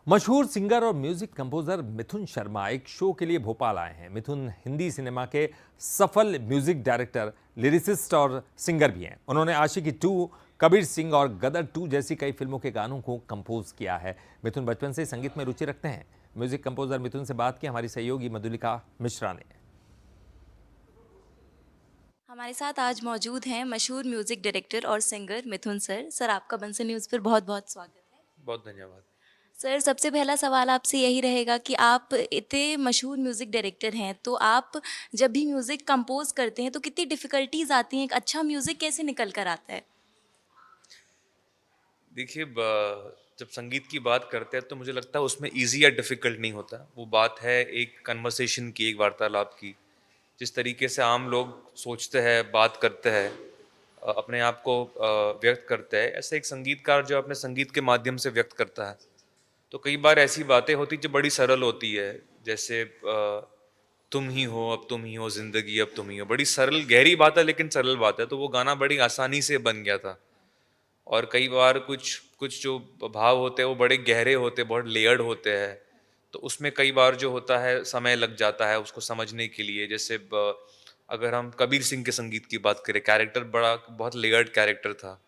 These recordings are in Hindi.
मशहूर सिंगर और म्यूजिक कंपोजर मिथुन शर्मा एक शो के लिए भोपाल आए हैं। मिथुन हिंदी सिनेमा के सफल म्यूजिक डायरेक्टर, लिरिसिस्ट और सिंगर भी हैं। उन्होंने आशिकी 2, कबीर सिंह और गदर 2 जैसी कई फिल्मों के गानों को कंपोज किया है। मिथुन बचपन से संगीत में रुचि रखते हैं। म्यूजिक कंपोजर मिथुन से बात की हमारी सहयोगी मधुलिका मिश्रा ने। हमारे साथ आज मौजूद हैं मशहूर म्यूजिक डायरेक्टर और सिंगर मिथुन सर। सर, आपका बंसल न्यूज़ पर बहुत बहुत स्वागत है। बहुत धन्यवाद। सर, सबसे पहला सवाल आपसे यही रहेगा कि आप इतने मशहूर म्यूजिक डायरेक्टर हैं, तो आप जब भी म्यूजिक कंपोज करते हैं तो कितनी डिफिकल्टीज आती हैं? एक अच्छा म्यूजिक कैसे निकल कर आता है? देखिए जब संगीत की बात करते हैं तो मुझे लगता है उसमें ईज़ी या डिफ़िकल्ट नहीं होता। वो बात है एक कन्वर्सेशन की, एक वार्तालाप की। जिस तरीके से आम लोग सोचते हैं, बात करते हैं, अपने आप को व्यक्त करते हैं, ऐसे एक संगीतकार जो अपने संगीत के माध्यम से व्यक्त करता है। तो कई बार ऐसी बातें होती जो बड़ी सरल होती है, जैसे तुम ही हो, अब तुम ही हो, ज़िंदगी अब तुम ही हो। बड़ी सरल, गहरी बात है लेकिन सरल बात है। तो वो गाना बड़ी आसानी से बन गया था। और कई बार कुछ कुछ जो भाव होते हैं वो बड़े गहरे होते हैं, बहुत लेयर्ड होते हैं। तो उसमें कई बार जो होता है समय लग जाता है उसको समझने के लिए। जैसे अगर हम कबीर सिंह के संगीत की बात करें, कैरेक्टर बड़ा बहुत लेयर्ड कैरेक्टर था।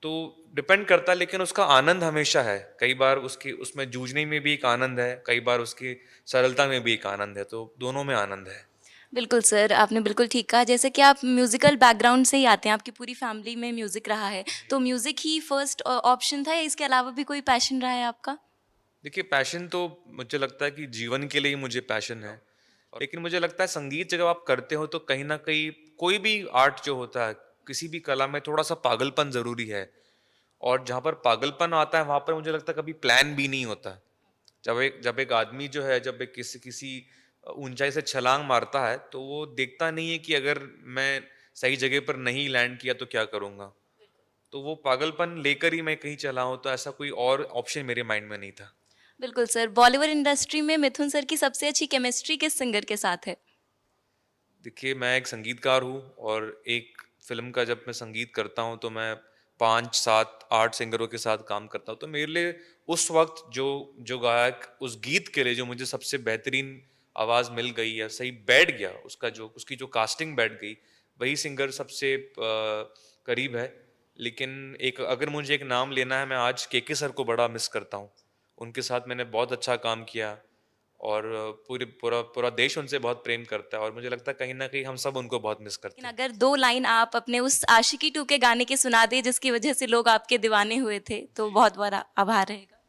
तो डिपेंड करता है लेकिन उसका आनंद हमेशा है। कई बार उसकी उसमें जूझने में भी एक आनंद है, कई बार उसकी सरलता में भी एक आनंद है, तो दोनों में आनंद है। बिल्कुल सर, आपने बिल्कुल ठीक कहा। जैसे कि आप म्यूजिकल बैकग्राउंड से ही आते हैं, आपकी पूरी फैमिली में म्यूजिक रहा है, तो म्यूजिक ही फर्स्ट ऑप्शन था या इसके अलावा भी कोई पैशन रहा है आपका? देखिए पैशन तो मुझे लगता है कि जीवन के लिए ही मुझे पैशन है। लेकिन मुझे लगता है संगीत जब आप करते हो तो कहीं न कहीं कोई भी आर्ट जो होता है, किसी भी कला में थोड़ा-सा पागलपन ज़रूरी है। और जहाँ पर पागलपन आता है वहाँ पर मुझे लगता है कभी प्लान भी नहीं होता। जब एक आदमी जो है जब एक किसी किसी ऊँचाई से छलांग मारता है तो वो देखता नहीं है कि अगर मैं सही जगह पर नहीं लैंड किया तो क्या करूँगा? तो वो पागलपन लेकर ही मैं कहीं चला हूँ, तो ऐसा कोई और ऑप्शन मेरे माइंड में नहीं था। बिल्कुल सर, बॉलीवुड इंडस्ट्री में मिथुन सर की सबसे अच्छी केमिस्ट्री किस सिंगर के साथ है? देखिए, मैं एक संगीतकार हूँ और एक फ़िल्म का जब मैं संगीत करता हूँ, तो मैं 5, 7, 8 सिंगरों के साथ काम करता हूँ। तो मेरे लिए उस वक़्त जो जो गायक उस गीत के लिए जो मुझे सबसे बेहतरीन आवाज़ मिल गई या सही बैठ गया, उसकी जो कास्टिंग बैठ गई, वही सिंगर सबसे करीब है। लेकिन एक अगर मुझे एक नाम लेना है, मैं आज केके सर को बड़ा मिस करता हूँ। उनके साथ मैंने बहुत अच्छा काम किया। और पूरे पूरा पूरा देश उनसे बहुत प्रेम करता है और मुझे लगता है कहीं न कहीं हम सब उनको बहुत मिस लेकिन करते हैं। अगर 2 लाइन आप अपने उस आशिकी 2 के गाने की सुना दें जिसकी वजह से लोग आपके दीवाने हुए थे, तो बहुत बड़ा आभार रहेगा।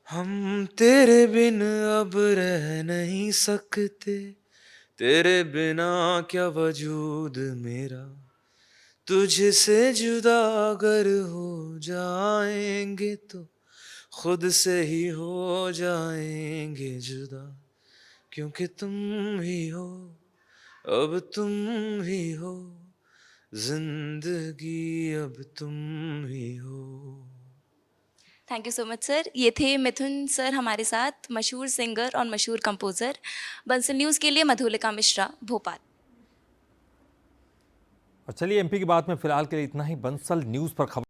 हम तेरे बिन अब रह नहीं सकते, तेरे बिना क्या वजूद मेरा, तुझसे जुदा अगर हो जाएंगे तो खुद से ही हो जाएंगे जुदा, क्योंकि तुम ही हो, अब तुम ही हो, जिंदगी अब तुम ही हो। Thank you so much sir. ये थे मिथुन सर हमारे साथ, मशहूर सिंगर और मशहूर कंपोज़र। बंसल न्यूज़ के लिए मधुलिका मिश्रा, भोपाल। और चलिए एमपी की बात में फिलहाल के लिए इतना ही। बंसल न्यूज पर खबर